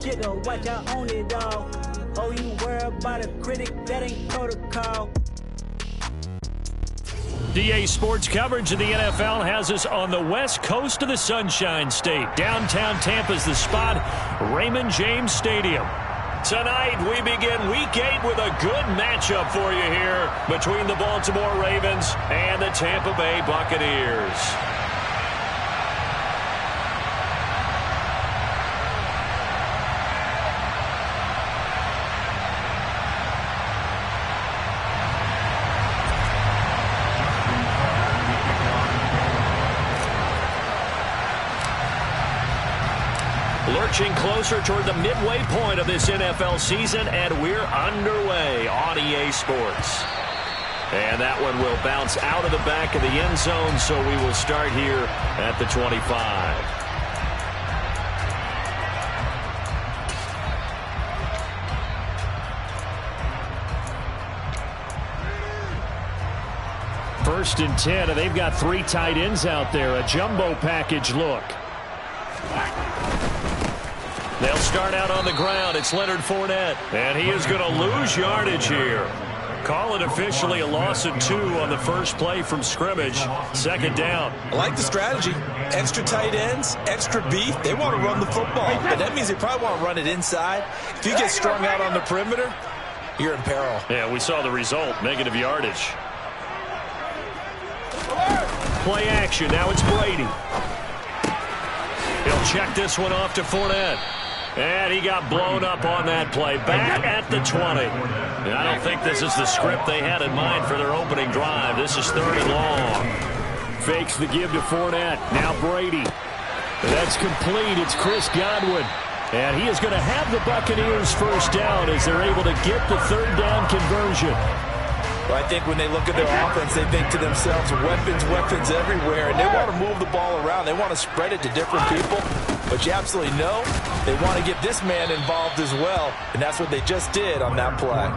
Jigga, watch out on it all. Oh, you worry about a critic, that ain't protocol. DA Sports coverage of the NFL has us on the west coast of the Sunshine State. Downtown Tampa's the spot, Raymond James Stadium. Tonight, we begin Week 8 with a good matchup for you here between the Baltimore Ravens and the Tampa Bay Buccaneers. Lurching closer toward the midway point of this NFL season, and we're underway on EA Sports. And that one will bounce out of the back of the end zone, so we will start here at the 25. First and 10, and they've got 3 tight ends out there. A jumbo package look. They'll start out on the ground. It's Leonard Fournette, and he is going to lose yardage here. Call it officially a loss of 2 on the first play from scrimmage. Second down. I like the strategy. Extra tight ends, extra beef. They want to run the football, but that means they probably want to run it inside. If you get strung out on the perimeter, you're in peril. Yeah, we saw the result, negative yardage. Play action. Now it's Brady. He'll check this one off to Fournette. And he got blown up on that play. Back at the 20. And I don't think this is the script they had in mind for their opening drive. This is 3rd and long. Fakes the give to Fournette. Now Brady. That's complete. It's Chris Godwin. And he is going to have the Buccaneers first down as they're able to get the 3rd down conversion. Well, I think when they look at their offense, they think to themselves, weapons, weapons everywhere. And they want to move the ball around. They want to spread it to different people. But you absolutely know they want to get this man involved as well. And that's what they just did on that play.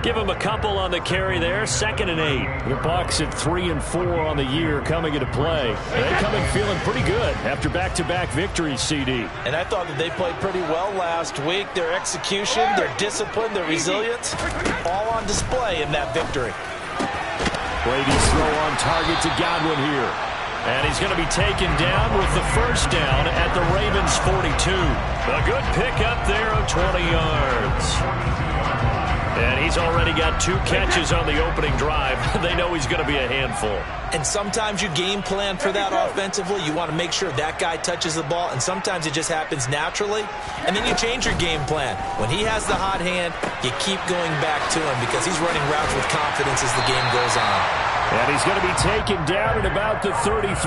Give him a couple on the carry there. 2nd and 8. The Bucs at 3 and 4 on the year coming into play. They come in feeling pretty good after back-to-back victories, CD. And I thought that they played pretty well last week. Their execution, their discipline, their resilience, all on display in that victory. Brady's throw on target to Godwin here. And he's going to be taken down with the first down at the Ravens' 42. A good pickup there of 20 yards. And he's already got 2 catches on the opening drive. They know he's going to be a handful. And sometimes you game plan for that offensively. You want to make sure that guy touches the ball, and sometimes it just happens naturally. And then you change your game plan. When he has the hot hand, you keep going back to him because he's running routes with confidence as the game goes on. And he's going to be taken down at about the 33.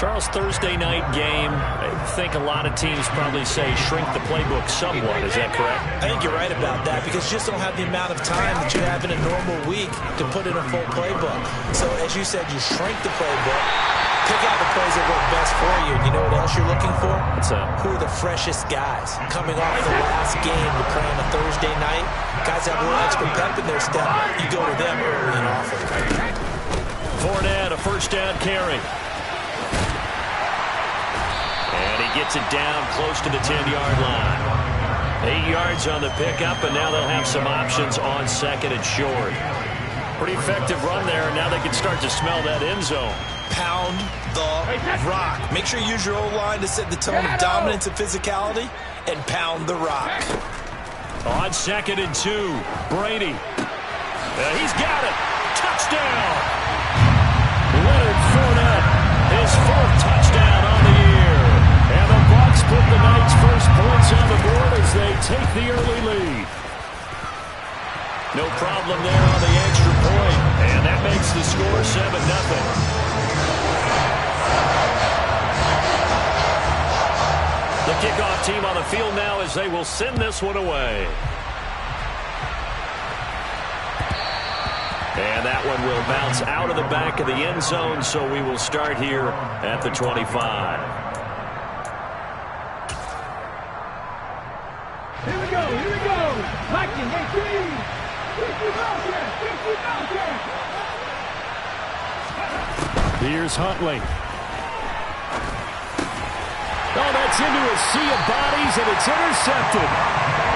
Charles, Thursday night game, I think a lot of teams probably say shrink the playbook somewhat. Is that correct? I think you're right about that because you just don't have the amount of time that you have in a normal week to put in a full playbook. So as you said, you shrink the playbook, pick out the plays that work best for you. And you know what else you're looking for? What's that? Who are the freshest guys coming off the last game to play on a Thursday night? Guys have a little extra pep in their step. You go to them early and often. Fournette, a first down carry. And he gets it down close to the 10-yard line. 8 yards on the pickup, and now they'll have some options on 2nd and short. Pretty effective run there, and now they can start to smell that end zone. Pound the rock. Make sure you use your O-line to set the tone of dominance and physicality, and pound the rock. On 2nd and 2, Brady. He's got it. Touchdown. Leonard Fournette, his 4th touchdown on the year. And the Bucs put the night's first points on the board as they take the early lead. No problem there on the extra point. And that makes the score 7-0. The kickoff team on the field now as they will send this one away. And that one will bounce out of the back of the end zone, so we will start here at the 25. Here we go, here we go. Mikey, here's Huntley. Oh, that's into a sea of bodies, and it's intercepted.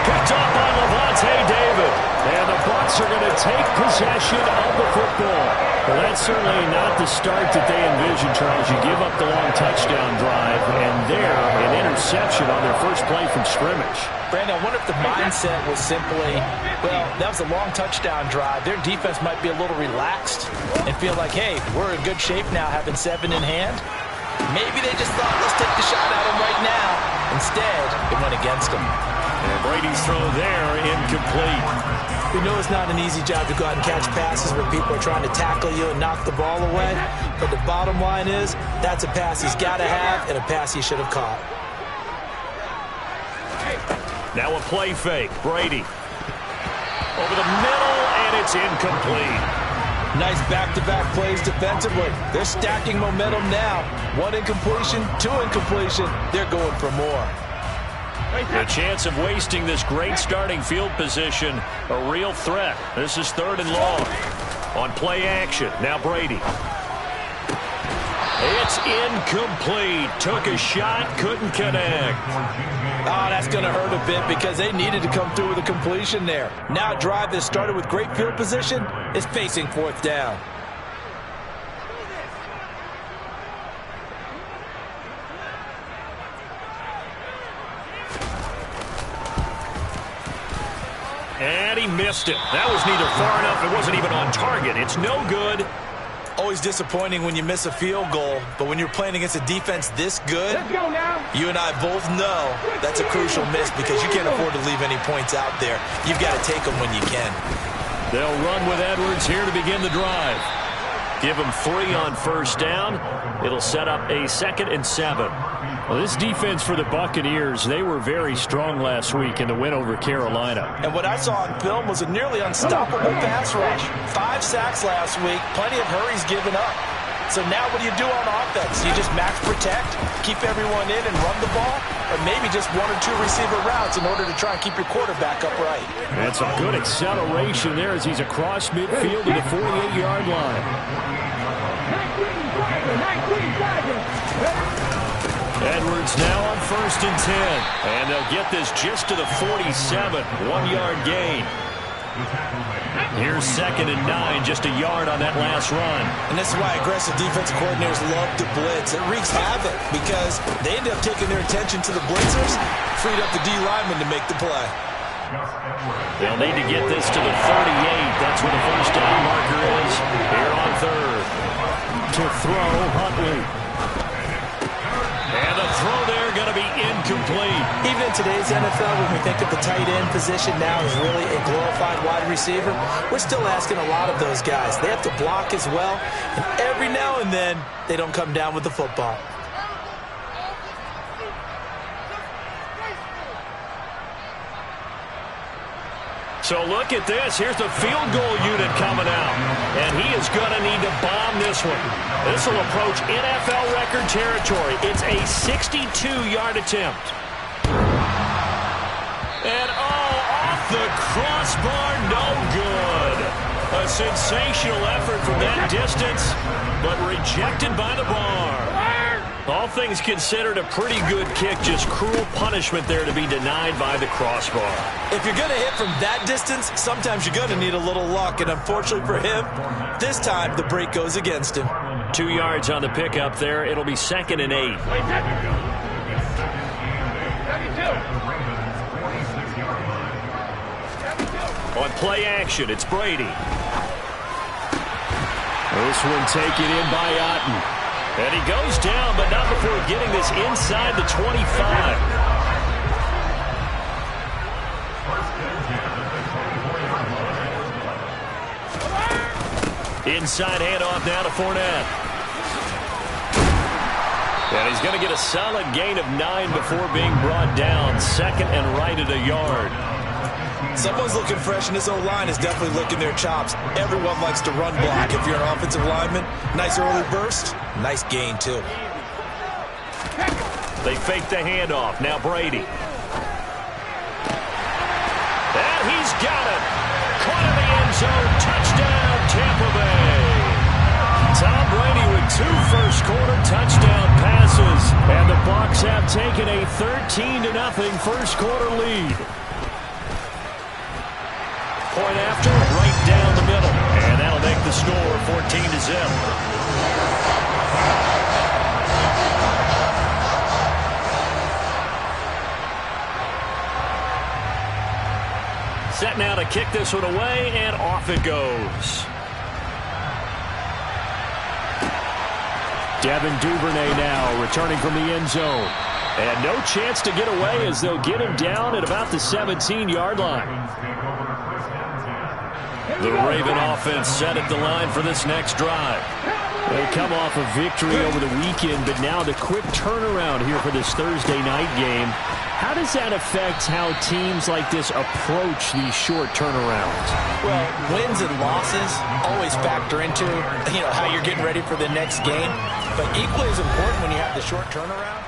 Picked off by Lavonte David. And the Bucs are going to take possession of the football. Well, that's certainly not the start that they envisioned, Charles. You give up the long touchdown drive, and there, an interception on their first play from scrimmage. Brandon, I wonder if the mindset was simply, well, that was a long touchdown drive. Their defense might be a little relaxed and feel like, hey, we're in good shape now having 7 in hand. Maybe they just thought, let's take the shot at him right now. Instead, it went against them. And Brady's throw there, incomplete. We know it's not an easy job to go out and catch passes when people are trying to tackle you and knock the ball away. But the bottom line is, that's a pass he's got to have and a pass he should have caught. Now a play fake. Brady. Over the middle, and it's incomplete. Nice back-to-back plays defensively. They're stacking momentum now. 1 incompletion, 2 incompletion. They're going for more. The chance of wasting this great starting field position, a real threat. This is 3rd and long. On play action, now Brady. It's incomplete. Took a shot, couldn't connect. Oh, that's going to hurt a bit because they needed to come through with a completion there. Now a drive that started with great field position is facing 4th down. And he missed it. That was neither far enough. It wasn't even on target. It's no good. Always disappointing when you miss a field goal, but when you're playing against a defense this good, you and I both know that's a crucial miss because you can't afford to leave any points out there. You've got to take them when you can. They'll run with Edwards here to begin the drive. Give them 3 on 1st down. It'll set up a 2nd and 7. Well, this defense for the Buccaneers, they were very strong last week in the win over Carolina. And what I saw on film was a nearly unstoppable pass rush. 5 sacks last week, plenty of hurries given up. So now what do you do on offense? You just max protect, keep everyone in and run the ball, or maybe just 1 or 2 receiver routes in order to try and keep your quarterback upright. And some good acceleration there as he's across midfield to the 48-yard line. Edwards now on 1st and 10. And they'll get this just to the 47. 1-yard gain. Here's 2nd and 9, just a yard on that last run. And this is why aggressive defensive coordinators love to blitz. It wreaks havoc because they end up taking their attention to the blitzers, freed up the D lineman to make the play. They'll need to get this to the 38. That's where the 1st down marker is here on 3rd. To throw, Huntley. And the throw there going to be incomplete. Even in today's NFL, when we think of the tight end position now as really a glorified wide receiver, we're still asking a lot of those guys. They have to block as well, and every now and then, they don't come down with the football. So look at this. Here's the field goal unit coming out. And he is going to need to bomb this one. This will approach NFL record territory. It's a 62-yard attempt. And off the crossbar, no good. A sensational effort from that distance, but rejected by the bar. All things considered, a pretty good kick. Just cruel punishment there to be denied by the crossbar. If you're going to hit from that distance, sometimes you're going to need a little luck. And unfortunately for him, this time the break goes against him. 2 yards on the pickup there. It'll be 2nd and 8. On play action, it's Brady. This one taken in by Otten. And he goes down, but not before getting this inside the 25. Inside handoff now to Fournette. And he's going to get a solid gain of 9 before being brought down. 2nd and right at a yard. Someone's looking fresh, and this O-line is definitely licking their chops. Everyone likes to run block. If you're an offensive lineman, nice early burst, nice gain, too. They fake the handoff. Now Brady. And he's got it. Caught in the end zone. Touchdown, Tampa Bay. Tom Brady with 2 first-quarter touchdown passes, and the Bucs have taken a 13-0 first-quarter lead. Point after, right down the middle, and that'll make the score 14-0. Set now to kick this one away, and off it goes. Devin Duvernay now returning from the end zone. And no chance to get away as they'll get him down at about the 17-yard line. The Raven offense set at the line for this next drive. They come off a victory over the weekend, but now the quick turnaround here for this Thursday night game. How does that affect how teams like this approach these short turnarounds? Well, wins and losses always factor into, how you're getting ready for the next game. But equally as important when you have the short turnaround.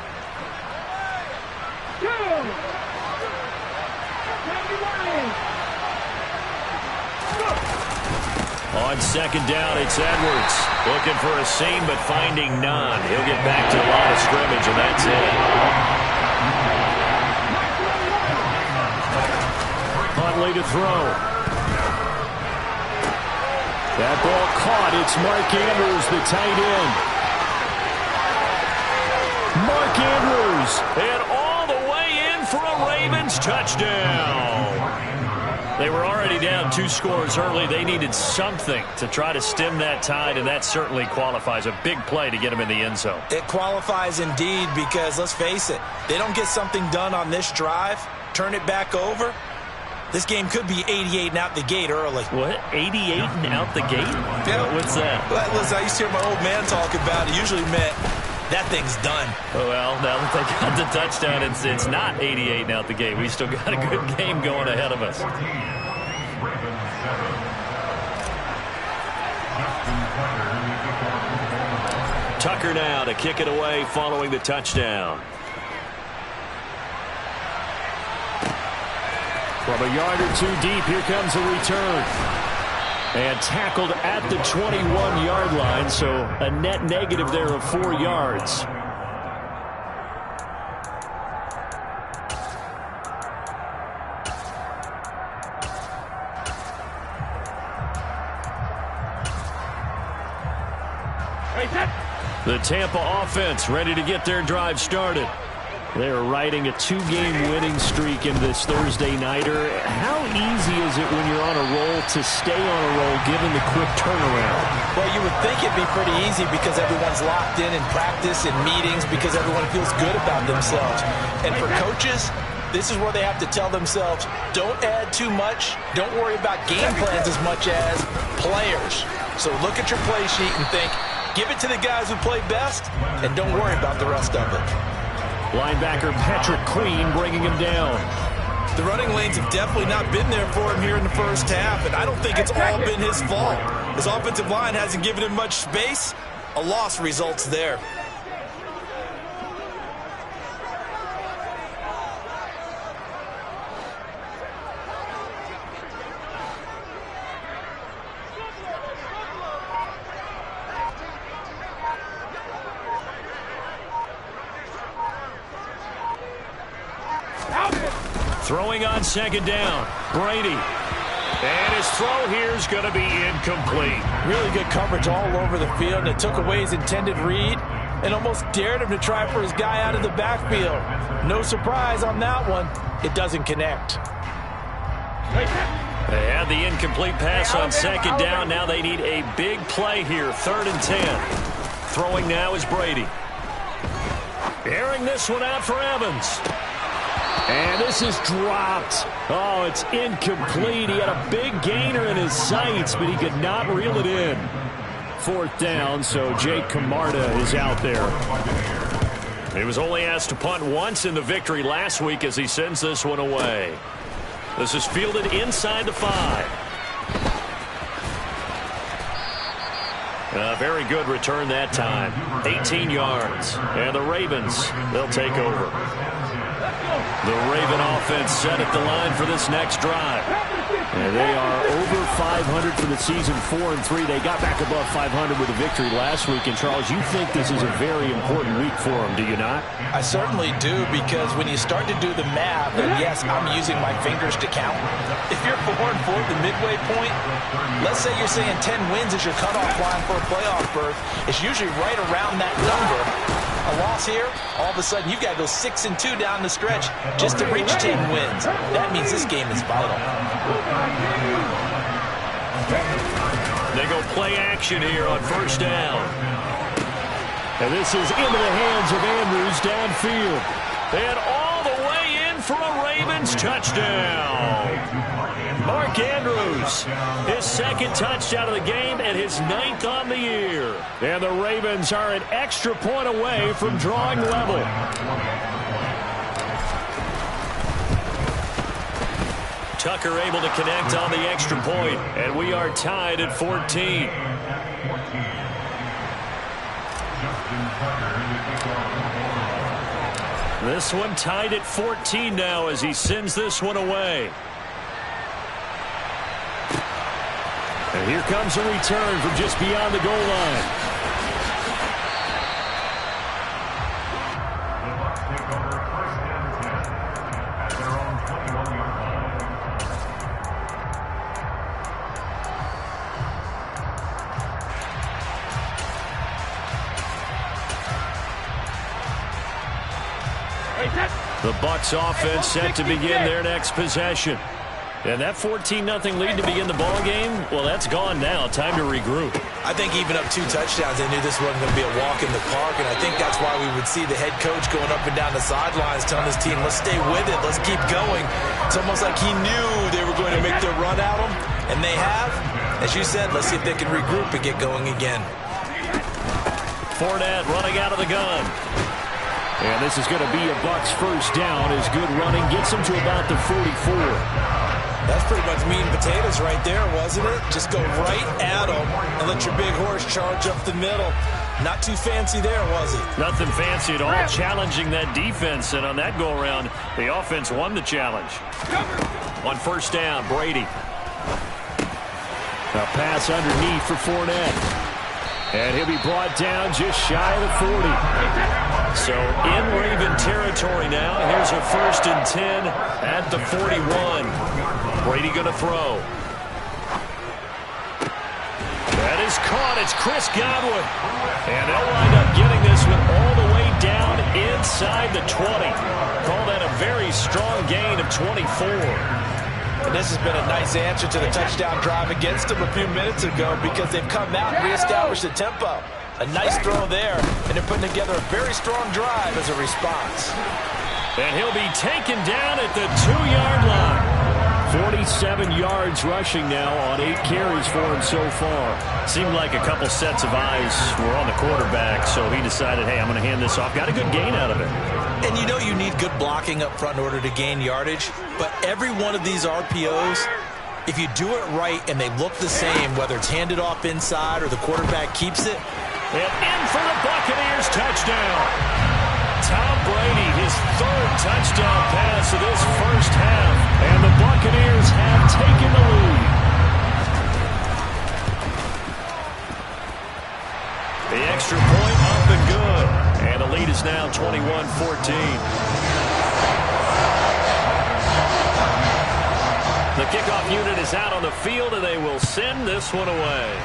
On second down, it's Edwards. Looking for a seam, but finding none. He'll get back to the line of scrimmage, and that's it. Huntley to throw. That ball caught. It's Mark Andrews, the tight end. Mark Andrews, and all the way in for a Ravens touchdown. They were already down 2 scores early. They needed something to try to stem that tide, and that certainly qualifies. A big play to get them in the end zone. It qualifies indeed because, let's face it, they don't get something done on this drive, turn it back over, this game could be 88 and out the gate early. What? 88 and out the gate? Yeah. What's that? Well, listen, I used to hear my old man talk about it. Usually meant that thing's done. Well, now that they got the touchdown, it's not 88 and out the gate. We still got a good game going ahead of us. Tucker now to kick it away following the touchdown. From a yard or 2 deep, here comes a return. And tackled at the 21-yard line, so a net negative there of 4 yards. The Tampa offense ready to get their drive started. They're riding a 2-game winning streak in this Thursday nighter. How easy is it when you're on a roll to stay on a roll given the quick turnaround? Well, you would think it'd be pretty easy because everyone's locked in practice and meetings because everyone feels good about themselves. And for coaches, this is where they have to tell themselves, don't add too much. Don't worry about game plans as much as players. So look at your play sheet and think, give it to the guys who play best, and don't worry about the rest of it. Linebacker Patrick Queen bringing him down. The running lanes have definitely not been there for him here in the first half, and I don't think it's all been his fault. His offensive line hasn't given him much space. A loss results there. Throwing on second down, Brady. And his throw here is going to be incomplete. Really good coverage all over the field, and it took away his intended read and almost dared him to try for his guy out of the backfield. No surprise on that one. It doesn't connect. They had the incomplete pass on second down. Now they need a big play here, 3rd and 10. Throwing now is Brady. Airing this one out for Evans. And this is dropped. Oh, it's incomplete. He had a big gainer in his sights, but he could not reel it in. 4th down, so Jake Camarda is out there. He was only asked to punt once in the victory last week as he sends this one away. This is fielded inside the 5. A very good return that time. 18 yards. And the Ravens, they'll take over. The Raven offense set at the line for this next drive. And they are over 500 for the season, 4-3. They got back above 500 with a victory last week. And, Charles, you think this is a very important week for them, do you not? I certainly do, because when you start to do the math, and yes, I'm using my fingers to count. If you're 4-4 at the midway point, let's say you're saying 10 wins is your cutoff line for a playoff berth. It's usually right around that number. A loss here, all of a sudden you've got to go 6-2 down the stretch just to reach 10 wins. That means this game is vital. They go play action here on first down. And this is into the hands of Andrews downfield. And all the way in for a Ravens touchdown. Mark Andrews, his second touchdown of the game and his 9th on the year. And the Ravens are an extra point away from drawing level. Tucker able to connect on the extra point, and we are tied at 14. This one tied at 14 now as he sends this one away. And here comes a return from just beyond the goal line. The Bucs offense set to begin their next possession. And that 14-0 lead to begin the ball game, well, that's gone now. Time to regroup. I think even up 2 touchdowns, they knew this wasn't going to be a walk in the park, and I think that's why we would see the head coach going up and down the sidelines telling his team, let's stay with it, let's keep going. It's almost like he knew they were going to make their run at him, and they have. As you said, let's see if they can regroup and get going again. Fournette running out of the gun. And this is going to be a Bucs first down as good running gets them to about the 44. That's pretty much meat and potatoes right there, wasn't it? Just go right at them and let your big horse charge up the middle. Not too fancy there, was it? Nothing fancy at all, challenging that defense. And on that go-around, the offense won the challenge. On first down, Brady. A pass underneath for Fournette. And he'll be brought down just shy of the 40. So in Raven territory now. Here's a 1st and 10 at the 41. Brady going to throw. That is caught. It's Chris Godwin. And they'll wind up getting this one all the way down inside the 20. Call that a very strong gain of 24. And this has been a nice answer to the touchdown drive against them a few minutes ago, because they've come out and reestablished the tempo. A nice throw there, and they're putting together a very strong drive as a response. And he'll be taken down at the 2-yard line. 47 yards rushing now on 8 carries for him so far. Seemed like a couple sets of eyes were on the quarterback, so he decided, hey, I'm going to hand this off. Got a good gain out of it. And you know you need good blocking up front in order to gain yardage, but every one of these RPOs, if you do it right and they look the same, whether it's handed off inside or the quarterback keeps it. And in for the Buccaneers touchdown. Tom Brady, his 3rd touchdown pass of this first half, and the Buccaneers have taken the lead. The extra point up and good. And the lead is now 21-14. The kickoff unit is out on the field, and they will send this one away.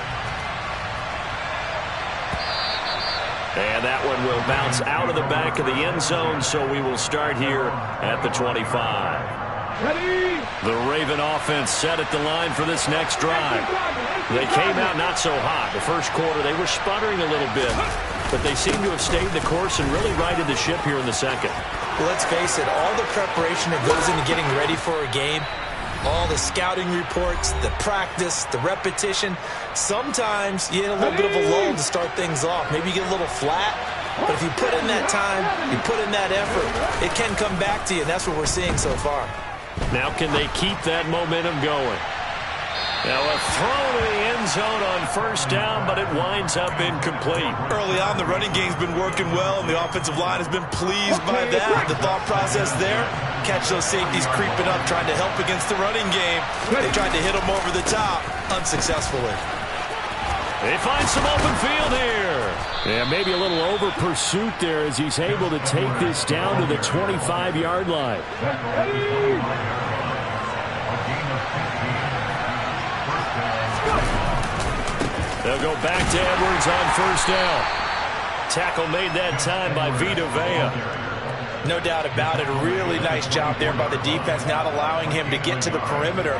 And that one will bounce out of the back of the end zone, so we will start here at the 25. Ready? The Raven offense set at the line for this next drive. They came out not so hot. The first quarter, they were sputtering a little bit, but they seem to have stayed the course and really righted the ship here in the second. Well, let's face it, all the preparation that goes into getting ready for a game, all the scouting reports, the practice, the repetition, sometimes you get a little bit of a lull to start things off. Maybe you get a little flat, but if you put in that time, you put in that effort, it can come back to you, and that's what we're seeing so far. Now can they keep that momentum going? Now a throw to the end zone on first down, but it winds up incomplete. Early on, the running game's been working well, and the offensive line has been pleased by that. The thought process there, catch those safeties creeping up, trying to help against the running game. They tried to hit them over the top, unsuccessfully. They find some open field here. Yeah, maybe a little over pursuit there as he's able to take this down to the 25-yard line. They'll go back to Edwards on first down. Tackle made that time by Vita Vea. No doubt about it. A really nice job there by the defense, not allowing him to get to the perimeter.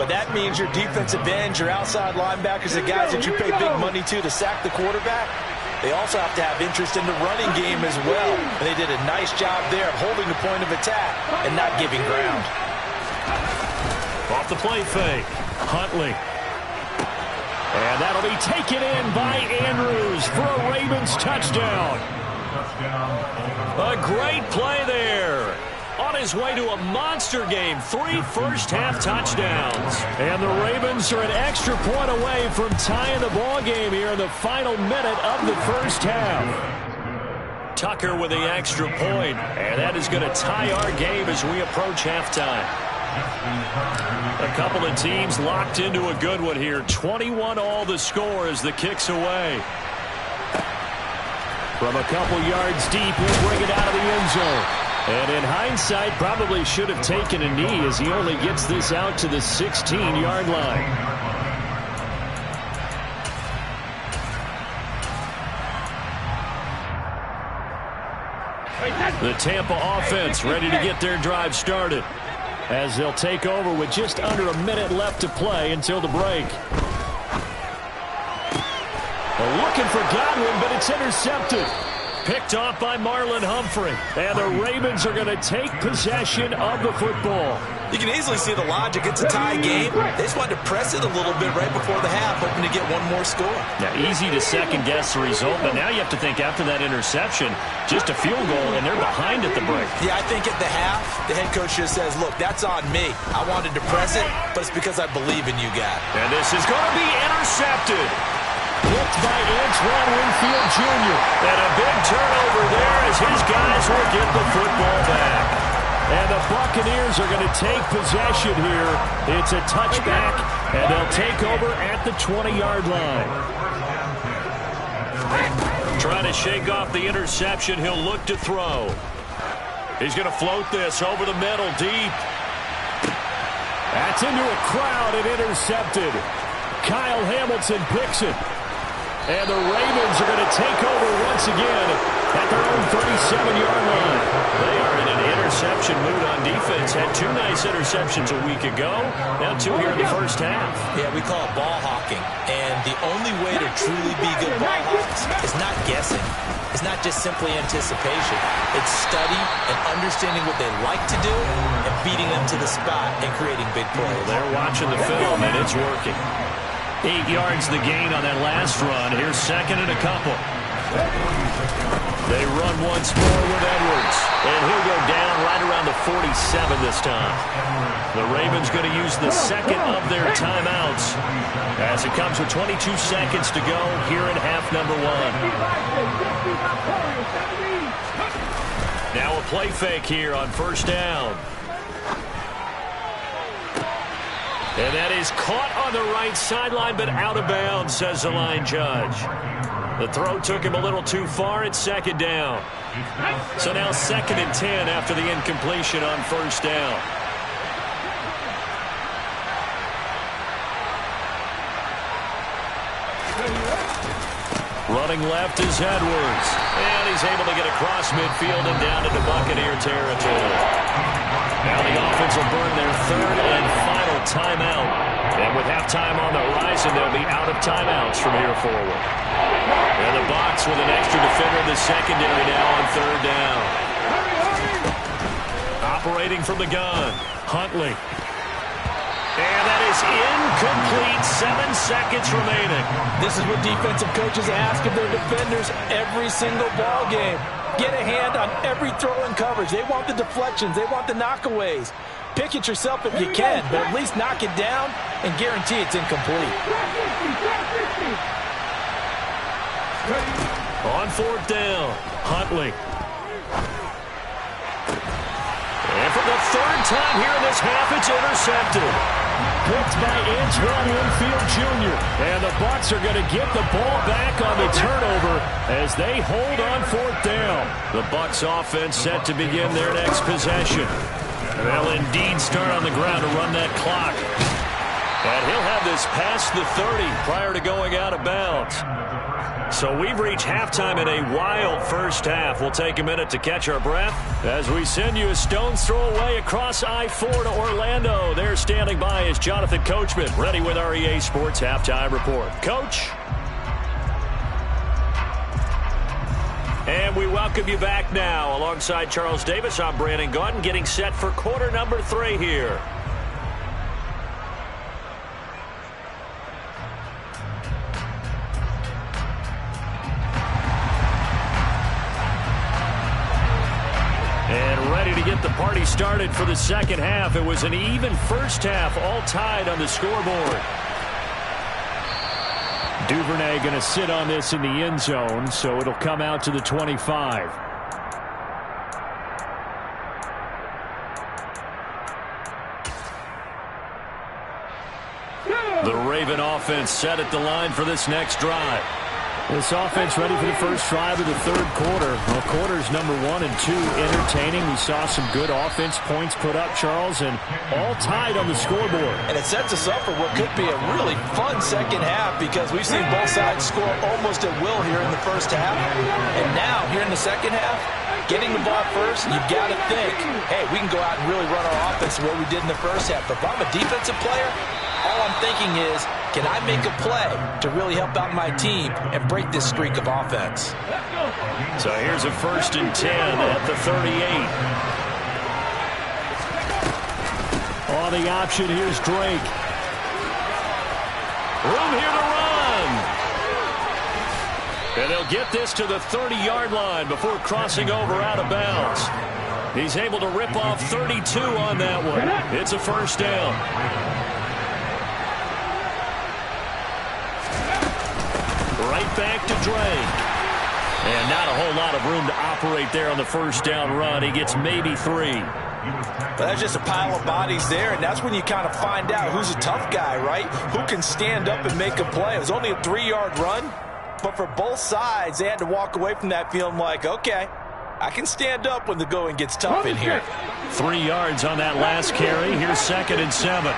But that means your defensive ends, your outside linebackers, the guys that you pay big money to sack the quarterback, they also have to have interest in the running game as well. And they did a nice job there of holding the point of attack and not giving ground. Off the play fake. Huntley. And that'll be taken in by Andrews for a Ravens touchdown. A great play there. On his way to a monster game, 3 first-half touchdowns. And the Ravens are an extra point away from tying the ball game here in the final minute of the first half. Tucker with the extra point, and that is going to tie our game as we approach halftime. A couple of teams locked into a good one here. 21-all the score as the kick's away. From a couple yards deep, he'll bring it out of the end zone. And in hindsight, probably should have taken a knee as he only gets this out to the 16-yard line. The Tampa offense ready to get their drive started as they'll take over with just under a minute left to play until the break. Looking for Godwin, but it's intercepted. Picked off by Marlon Humphrey. And the Ravens are going to take possession of the football. You can easily see the logic. It's a tie game. They just wanted to press it a little bit right before the half, hoping to get one more score. Now, easy to second-guess the result, but now you have to think after that interception, just a field goal, and they're behind at the break. Yeah, I think at the half, the head coach just says, look, that's on me. I wanted to press it, but it's because I believe in you guys. And this is going to be intercepted. Hit by Antoine Winfield Jr. And a big turnover there as his guys will get the football back. And the Buccaneers are going to take possession here. It's a touchback, and they'll take over at the 20-yard line. Trying to shake off the interception. He'll look to throw. He's going to float this over the middle, deep. That's into a crowd and intercepted. Kyle Hamilton picks it. And the Ravens are going to take over once again at their own 37-yard line. They are in an interception mood on defense. Had 2 nice interceptions a week ago. Now 2 here in the first half. Yeah, we call it ball hawking. And the only way to truly be good ball hawks is not guessing. It's not just simply anticipation. It's study and understanding what they like to do and beating them to the spot and creating big plays. They're watching the film, and it's working. 8 yards the gain on that last run. Here's second and a couple. They run once more with Edwards. And he'll go down right around the 47 this time. The Ravens going to use the second of their timeouts as it comes with 22 seconds to go here in half number 1. Now a play fake here on first down. And that is caught on the right sideline, but out of bounds, says the line judge. The throw took him a little too far. It's second down. So now second and 10 after the incompletion on first down. Running left is Edwards. And he's able to get across midfield and down into Buccaneer territory. Now the offense will burn their third and final timeout. And with halftime on the horizon, they'll be out of timeouts from here forward. And the box with an extra defender in the secondary now on third down. Operating from the gun, Huntley. And that is incomplete. 7 seconds remaining. This is what defensive coaches ask of their defenders every single ball game. Get a hand on every throw and coverage. They want the deflections. They want the knockaways. Pick it yourself if you can, but at least knock it down and guarantee it's incomplete. On fourth down, Huntley. And from for the third time here in this half, it's intercepted. Picked by Antoine Winfield Jr. And the Bucs are going to get the ball back on the turnover as they hold on fourth down. The Bucs offense set to begin their next possession. They'll indeed start on the ground to run that clock. And he'll have this past the 30 prior to going out of bounds. So we've reached halftime in a wild first half. We'll take a minute to catch our breath as we send you a stone's throw away across I-4 to Orlando. There standing by is Jonathan Coachman, ready with our EA Sports Halftime Report. Coach. And we welcome you back now. Alongside Charles Davis, I'm Brandon Gaudin, getting set for quarter number 3 here. And ready to get the party started for the second half. It was an even first half, all tied on the scoreboard. Duvernay going to sit on this in the end zone, so it'll come out to the 25. The Raven offense set at the line for this next drive. This offense ready for the first drive of the third quarter. Well, quarters number 1 and 2 entertaining. We saw some good offense points put up, Charles, and all tied on the scoreboard. And it sets us up for what could be a really fun second half because we've seen both sides score almost at will here in the first half. And now, here in the second half, getting the ball first, you've got to think, hey, we can go out and really run our offense the way we did in the first half. But if I'm a defensive player, all I'm thinking is, can I make a play to really help out my team and break this streak of offense? So here's a 1st and 10 at the 38. On the option, here's Drake. Room here to run. And they'll get this to the 30-yard line before crossing over out of bounds. He's able to rip off 32 on that one. It's a first down. Right back to Drake. And not a whole lot of room to operate there on the first down run. He gets maybe 3. But that's just a pile of bodies there, and that's when you kind of find out who's a tough guy, right? Who can stand up and make a play. It was only a 3-yard run, but for both sides, they had to walk away from that feeling like, okay, I can stand up when the going gets tough in here. 3 yards on that last carry. Here's 2nd and 7.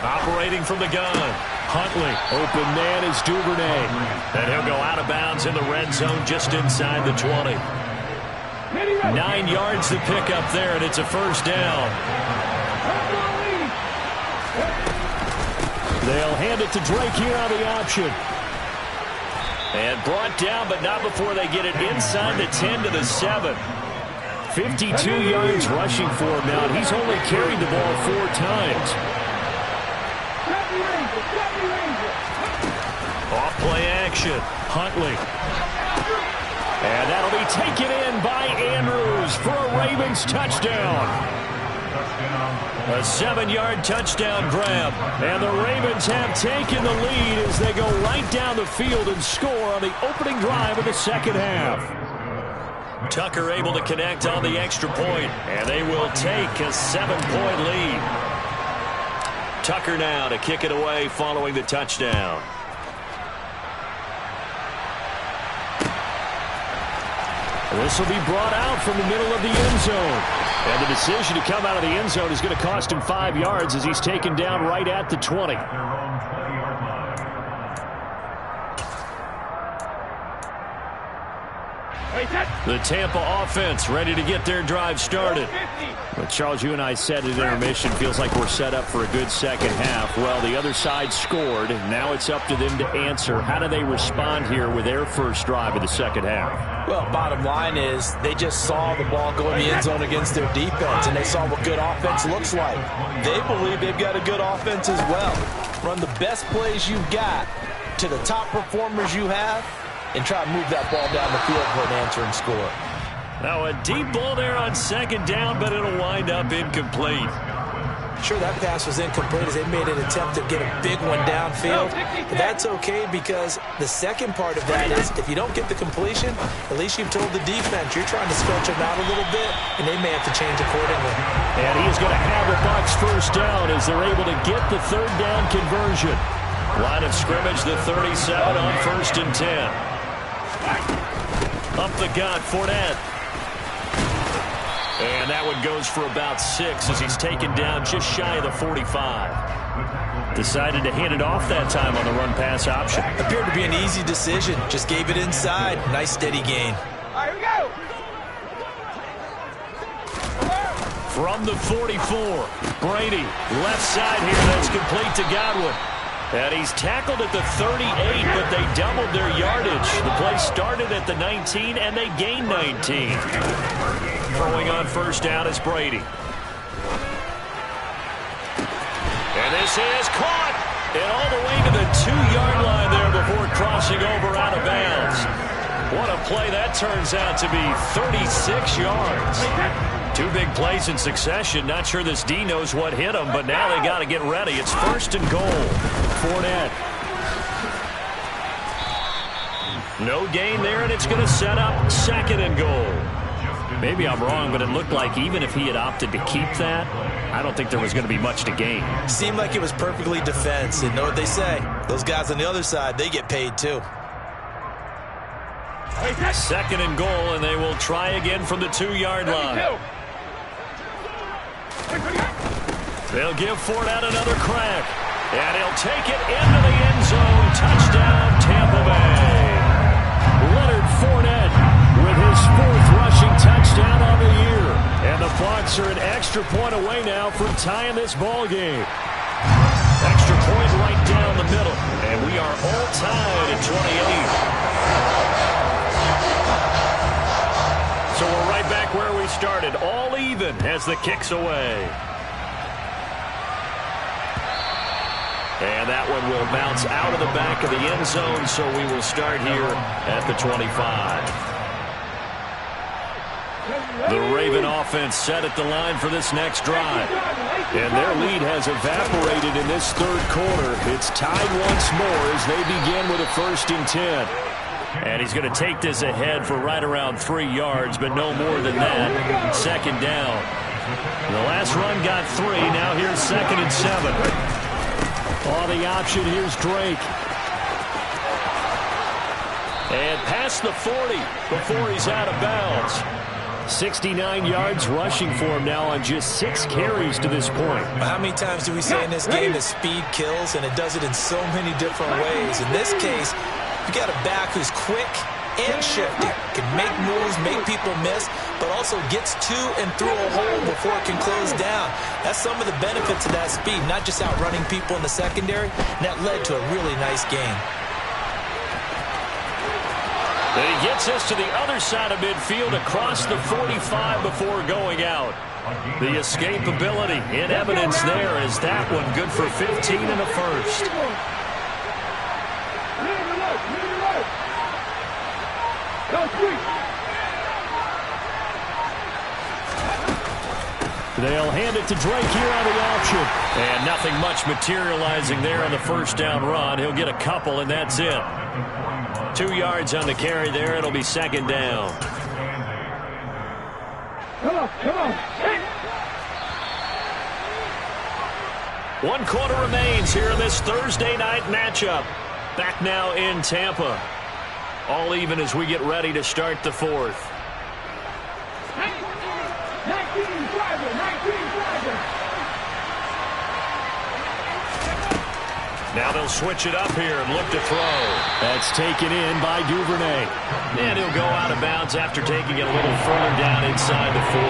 Operating from the gun. Huntley. Open man is Duvernay. And he'll go out of bounds in the red zone just inside the 20. 9 yards to pick up there, and it's a first down. They'll hand it to Drake here on the option. And brought down, but not before they get it inside the 10 to the 7. 52 yards rushing for him now. He's only carried the ball 4 times. Off play action. Huntley. And that'll be taken in by Andrews for a Ravens touchdown. A 7-yard touchdown grab. And the Ravens have taken the lead as they go right down the field and score on the opening drive of the second half. Tucker able to connect on the extra point, and they will take a 7-point lead. Tucker now to kick it away following the touchdown. This will be brought out from the middle of the end zone. And the decision to come out of the end zone is going to cost him 5 yards as he's taken down right at the 20. The Tampa offense ready to get their drive started. But Charles, you and I said at intermission, feels like we're set up for a good second half. Well, the other side scored. Now it's up to them to answer. How do they respond here with their first drive of the second half? Well, bottom line is they just saw the ball go in the end zone against their defense, and they saw what good offense looks like. They believe they've got a good offense as well. Run the best plays you've got to the top performers you have, and try to move that ball down the field for an answering score. Now a deep ball there on second down, but it'll wind up incomplete. Sure, that pass was incomplete as they made an attempt to get a big one downfield. But that's okay because the second part of that is if you don't get the completion, at least you've told the defense you're trying to stretch them out a little bit, and they may have to change accordingly. And he's going to have a Bucs first down as they're able to get the third down conversion. Line of scrimmage, the 37 on 1st and 10. Up the gut, Fournette. And that one goes for about 6 as he's taken down just shy of the 45. Decided to hand it off that time on the run-pass option. Appeared to be an easy decision. Just gave it inside. Nice steady gain. All right, here we go. From the 44, Brady, left side here, that's complete to Godwin. And he's tackled at the 38, but they doubled their yardage. The play started at the 19, and they gained 19. Throwing on first down is Brady. And this is caught. And all the way to the 2-yard line there before crossing over out of bounds. What a play that turns out to be, 36 yards. 2 big plays in succession. Not sure this D knows what hit him, but now they got to get ready. It's 1st and goal. Fournette. No gain there, and it's going to set up 2nd and goal. Maybe I'm wrong, but it looked like even if he had opted to keep that, I don't think there was going to be much to gain. Seemed like it was perfectly defense. And know what they say? Those guys on the other side, they get paid too. 2nd and goal, and they will try again from the 2-yard line. They'll give Fournette another crack. And he'll take it into the end zone. Touchdown, Tampa Bay. Leonard Fournette with his 4th rushing touchdown on the year. And the Bucs are an extra point away now from tying this ball game. Extra point right down the middle. And we are all tied at 28. So we're right back where we started. All even as the kick's away. And that one will bounce out of the back of the end zone, so we will start here at the 25. The Raven offense set at the line for this next drive. And their lead has evaporated in this 3rd quarter. It's tied once more as they begin with a 1st and 10. And he's going to take this ahead for right around 3 yards, but no more than that. 2nd down. The last run got 3. Now here's 2nd and 7. On the option, here's Drake. And past the 40 before he's out of bounds. 69 yards rushing for him now on just 6 carries to this point. How many times do we say in this game that speed kills, and it does it in so many different ways? In this case, you got a back who's quick and shifty, can make moves, make people miss, but also gets to and through a hole before it can close down. That's some of the benefits of that speed, not just outrunning people in the secondary, and that led to a really nice game. And he gets us to the other side of midfield across the 45 before going out. The escapability in evidence there is that one good for 15 and a 1st. They'll hand it to Drake here on the option. And nothing much materializing there on the 1st down run. He'll get a couple, and that's it. 2 yards on the carry there. It'll be 2nd down. Come on. 1 quarter remains here in this Thursday night matchup. Back now in Tampa. All even as we get ready to start the 4th. 19 driver. Now they'll switch it up here and look to throw. That's taken in by Duvernay. And he'll go out of bounds after taking it a little further down inside the 40.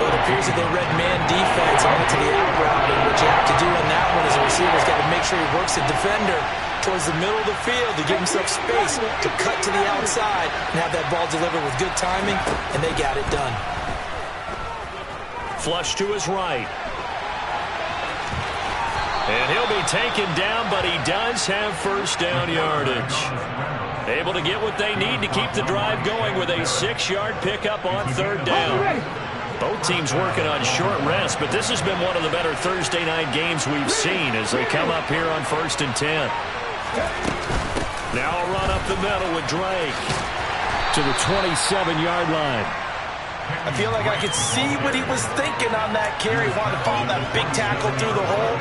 Well, it appears that they read man defense on it to the out route, and what you have to do on that one is a receiver's got to make sure he works the defender towards the middle of the field to give himself space to cut to the outside and have that ball delivered with good timing, and they got it done. Flush to his right. And he'll be taken down, but he does have 1st down yardage. Able to get what they need to keep the drive going with a 6-yard pickup on 3rd down. Both teams working on short rest, but this has been one of the better Thursday night games we've seen as they come up here on 1st and 10. Now a run up the middle with Drake to the 27-yard line. I feel like I could see what he was thinking on that carry. Wanted to follow that big tackle through the hole.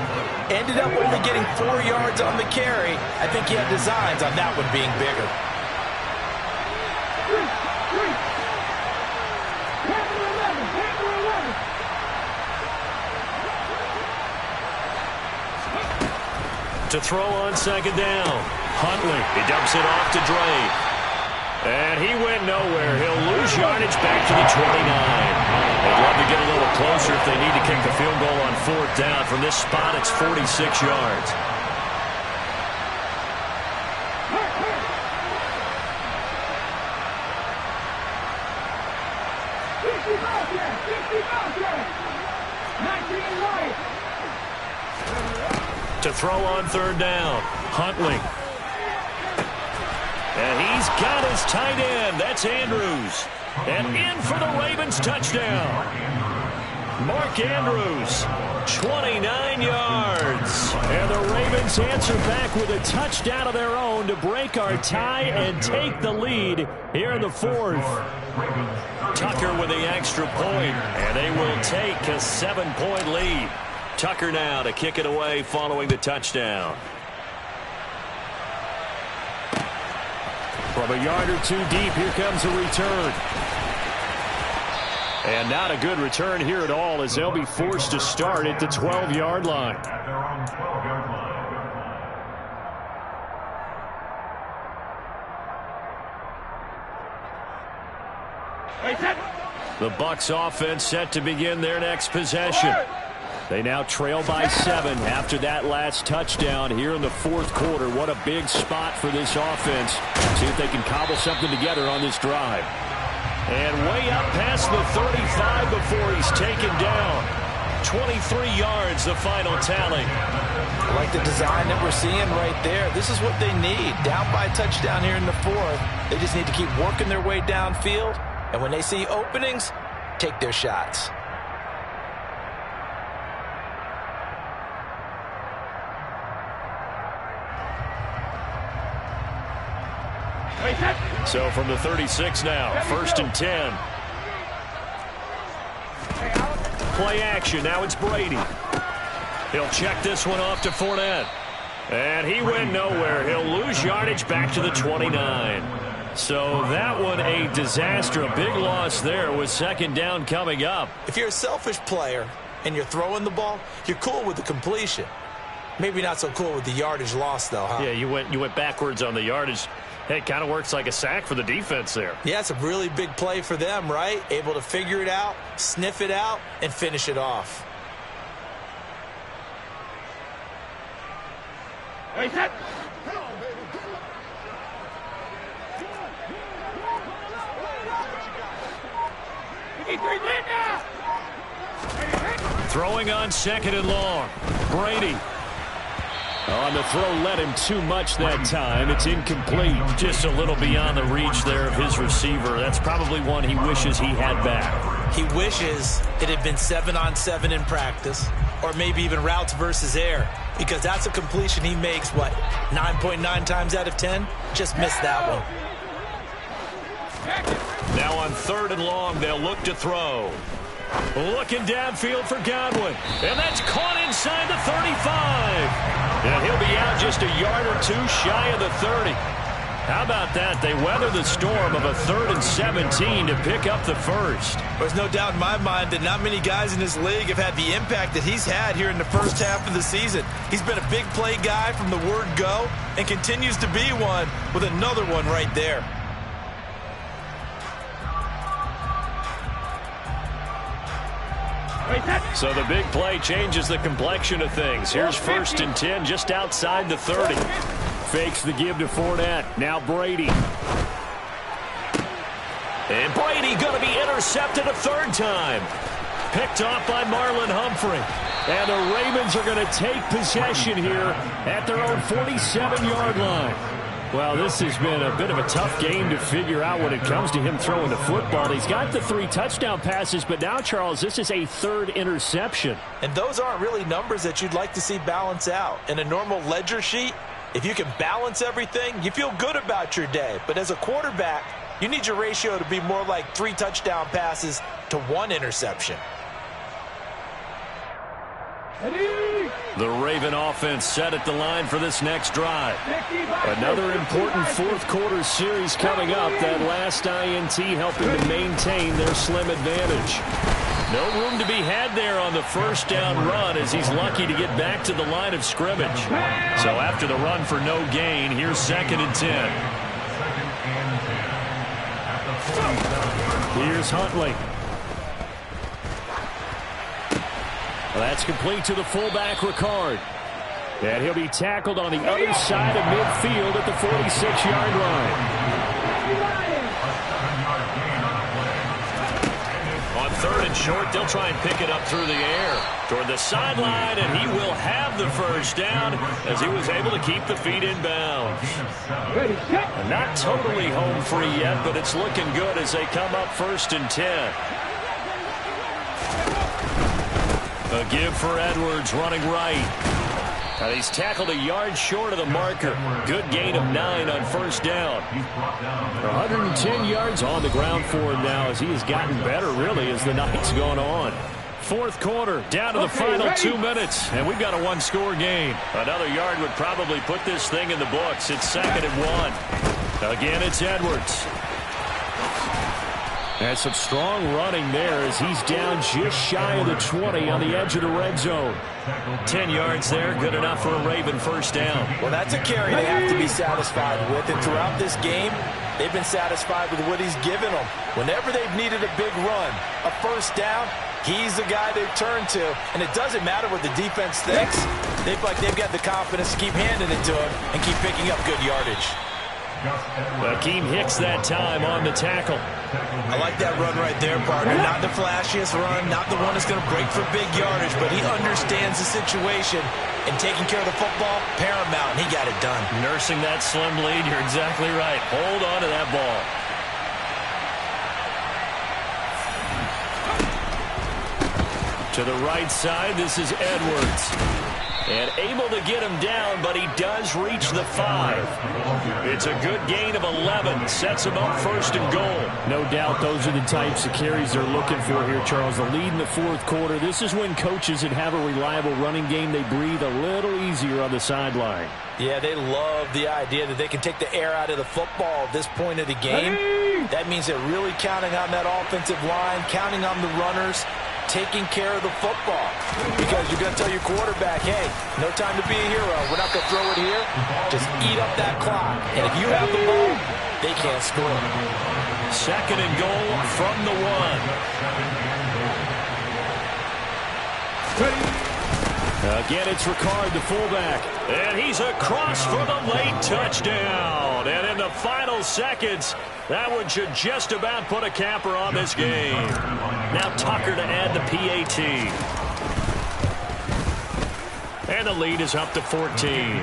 Ended up only getting 4 yards on the carry. I think he had designs on that one being bigger. To throw on 2nd down. Huntley, he dumps it off to Drake. And he went nowhere. He'll lose yardage back to the 29. They'd love to get a little closer if they need to kick the field goal on 4th down. From this spot, it's 46 yards. To throw on 3rd down. Huntley. And he's got his tight end. That's Andrews. And in for the Ravens touchdown. Mark Andrews, 29 yards. And the Ravens answer back with a touchdown of their own to break our tie and take the lead here in the 4th. Tucker with the extra point, and they will take a 7-point lead. Tucker now to kick it away following the touchdown. From a yard or two deep, here comes a return. And not a good return here at all as they'll be forced to start at the 12-yard line. The Bucs offense set to begin their next possession. They now trail by 7 after that last touchdown here in the 4th quarter. What a big spot for this offense. See if they can cobble something together on this drive. And way up past the 35 before he's taken down. 23 yards, the final tally. I like the design that we're seeing right there. This is what they need. Down by a touchdown here in the 4th. They just need to keep working their way downfield. And when they see openings, take their shots. So from the 36 now, 1st and 10. Play action. Now it's Brady. He'll check this one off to Fournette. And he went nowhere. He'll lose yardage back to the 29. So that one a disaster. A big loss there with 2nd down coming up. If you're a selfish player and you're throwing the ball, you're cool with the completion. Maybe not so cool with the yardage loss, though, huh? Yeah, you went backwards on the yardage. Hey, it kind of works like a sack for the defense there. Yeah, it's a really big play for them, right? Able to figure it out, sniff it out, and finish it off. Throwing on 2nd and long. Brady. On the throw, led him too much that time. It's incomplete. Just a little beyond the reach there of his receiver. That's probably one he wishes he had back. He wishes it had been 7-on-7 in practice, or maybe even routes versus air, because that's a completion he makes, 9.9 times out of 10? Just missed that one. Now on 3rd and long, they'll look to throw. Looking downfield for Godwin. And that's caught inside the 35. And he'll be out just a yard or two shy of the 30. How about that? They weather the storm of a 3rd and 17 to pick up the first. There's no doubt in my mind that not many guys in this league have had the impact that he's had here in the first half of the season. He's been a big play guy from the word go and continues to be one with another one right there. So the big play changes the complexion of things. Here's 1st and 10 just outside the 30. Fakes the give to Fournette. Now Brady. And Brady going to be intercepted a 3rd time. Picked off by Marlon Humphrey. And the Ravens are going to take possession here at their own 47-yard line. Well, this has been a bit of a tough game to figure out when it comes to him throwing the football. He's got the 3 touchdown passes, but now, Charles, this is a 3rd interception. And those aren't really numbers that you'd like to see balance out. In a normal ledger sheet, if you can balance everything, you feel good about your day. But as a quarterback, you need your ratio to be more like 3 touchdown passes to 1 interception. The Raven offense set at the line for this next drive. Another important 4th quarter series coming up. That last INT helping to maintain their slim advantage. No room to be had there on the 1st down run as he's lucky to get back to the line of scrimmage. So after the run for no gain, here's 2nd and 10. Here's Huntley. Well, that's complete to the fullback, Ricard. And he'll be tackled on the other side of midfield at the 46-yard line. On 3rd and short, they'll try and pick it up through the air toward the sideline, and he will have the 1st down as he was able to keep the feet in bounds. Not totally home free yet, but it's looking good as they come up 1st and 10. A give for Edwards running right. And he's tackled a yard short of the marker. Good gain of 9 on 1st down. 110 yards on the ground for him now as he has gotten better, really, as the night's gone on. 4th quarter, down to the final 2 minutes, and we've got a 1-score game. Another yard would probably put this thing in the books. It's 2nd and 1. Again, it's Edwards. And some strong running there as he's down just shy of the 20 on the edge of the red zone. 10 yards there, good enough for a Raven 1st down. Well, that's a carry they have to be satisfied with. And throughout this game, they've been satisfied with what he's given them. Whenever they've needed a big run, a 1st down, he's the guy they've turned to. And it doesn't matter what the defense thinks. They feel like they've got the confidence to keep handing it to him and keep picking up good yardage. Akeem Hicks that time on the tackle. I like that run right there, partner. Not the flashiest run, not the one that's going to break for big yardage, but he understands the situation, and taking care of the football, paramount, and he got it done. Nursing that slim lead, you're exactly right. Hold on to that ball. To the right side, this is Edwards. And able to get him down, but he does reach the 5. It's a good gain of 11. Sets him up 1st and goal. No doubt those are the types of carries they're looking for here, Charles. The lead in the 4th quarter. This is when coaches that have a reliable running game, they breathe a little easier on the sideline. Yeah, they love the idea that they can take the air out of the football at this point of the game. That means they're really counting on that offensive line, counting on the runners, taking care of the football. Because you're going to tell your quarterback, hey, no time to be a hero. We're not going to throw it here. Just eat up that clock. And if you have the ball, they can't score. 2nd and goal from the 1. Again, it's Ricard, the fullback. And he's across for the late touchdown. And in the final seconds, that one should just about put a capper on this game. Now Tucker to add the PAT. And the lead is up to 14.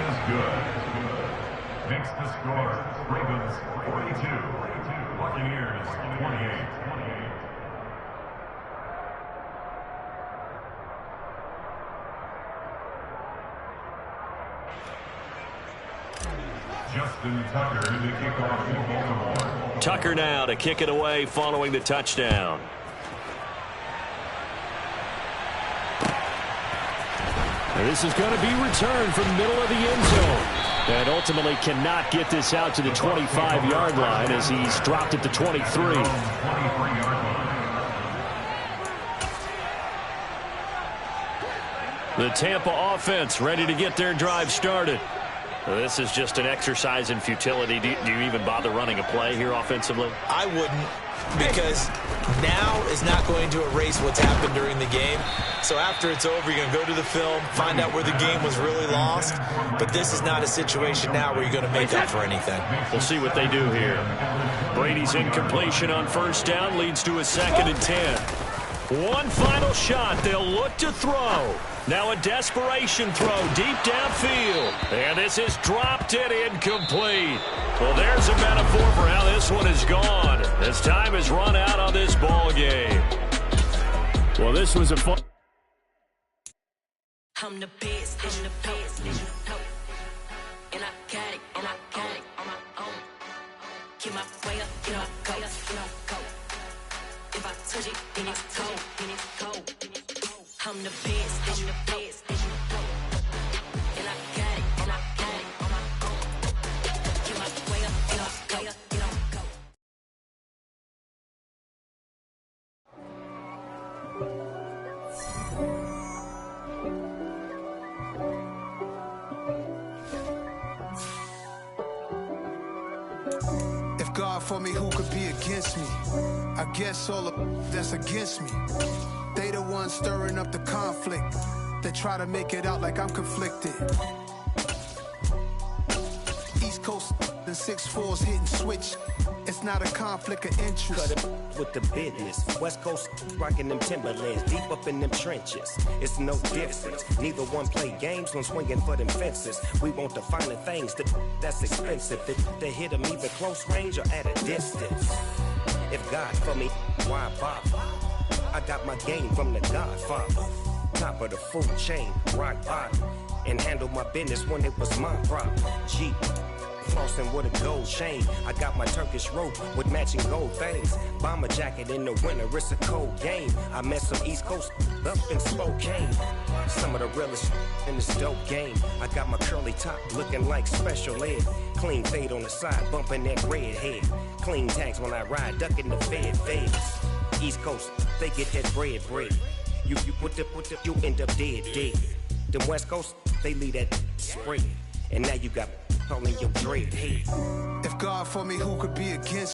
Makes the score. Ravens 42. Buccaneers 28. Justin Tucker to kick off for Baltimore. Tucker now to kick it away following the touchdown. And this is going to be returned from the middle of the end zone. And ultimately cannot get this out to the 25-yard line as he's dropped it to 23. The Tampa offense ready to get their drive started. This is just an exercise in futility. Do you even bother running a play here offensively? I wouldn't, because now is not going to erase what's happened during the game. So after it's over, you're going to go to the film, find out where the game was really lost. But this is not a situation now where you're going to make up for anything. We'll see what they do here. Brady's incompletion on 1st down leads to a 2nd and 10. One final shot they'll look to throw. Now a desperation throw deep downfield. And this is dropped it incomplete. Well, there's a metaphor for how this one is gone. As time has run out on this ball game. Well, this was a fun... I'm the best, and the best, and you know. And I got it, on my own. Get my way up, get up, go. If I touch it, then it's cold, I'm the best, and you know. And I got it, on my own. Get my way up, get up, go. If God for me, who could be against me? I guess all of that's against me. They the ones stirring up the conflict. They try to make it out like I'm conflicted. East Coast and 6'4's hitting switch. It's not a conflict of interest. Cut it with the business. West Coast rocking them Timberlands, deep up in them trenches. It's no difference. Neither one play games when swinging for them fences. We want the finer things that's expensive. They hit them either close range or at a distance. If God for me, why bother? I got my game from the Godfather. Top of the food chain, rock bottom. And handle my business when it was my problem. Jeep. Flossing with a gold chain. I got my Turkish rope with matching gold things. Bomber jacket in the winter, it's a cold game. I met some East Coast up in Spokane. Some of the realest in this dope game. I got my curly top looking like special ed. Clean fade on the side, bumping that red head. Clean tags when I ride, ducking the feds. East Coast, they get that bread. You put the, you end up dead. Them West Coast, they leave that spread. And now you got all in your dread head. If God for me, who could be against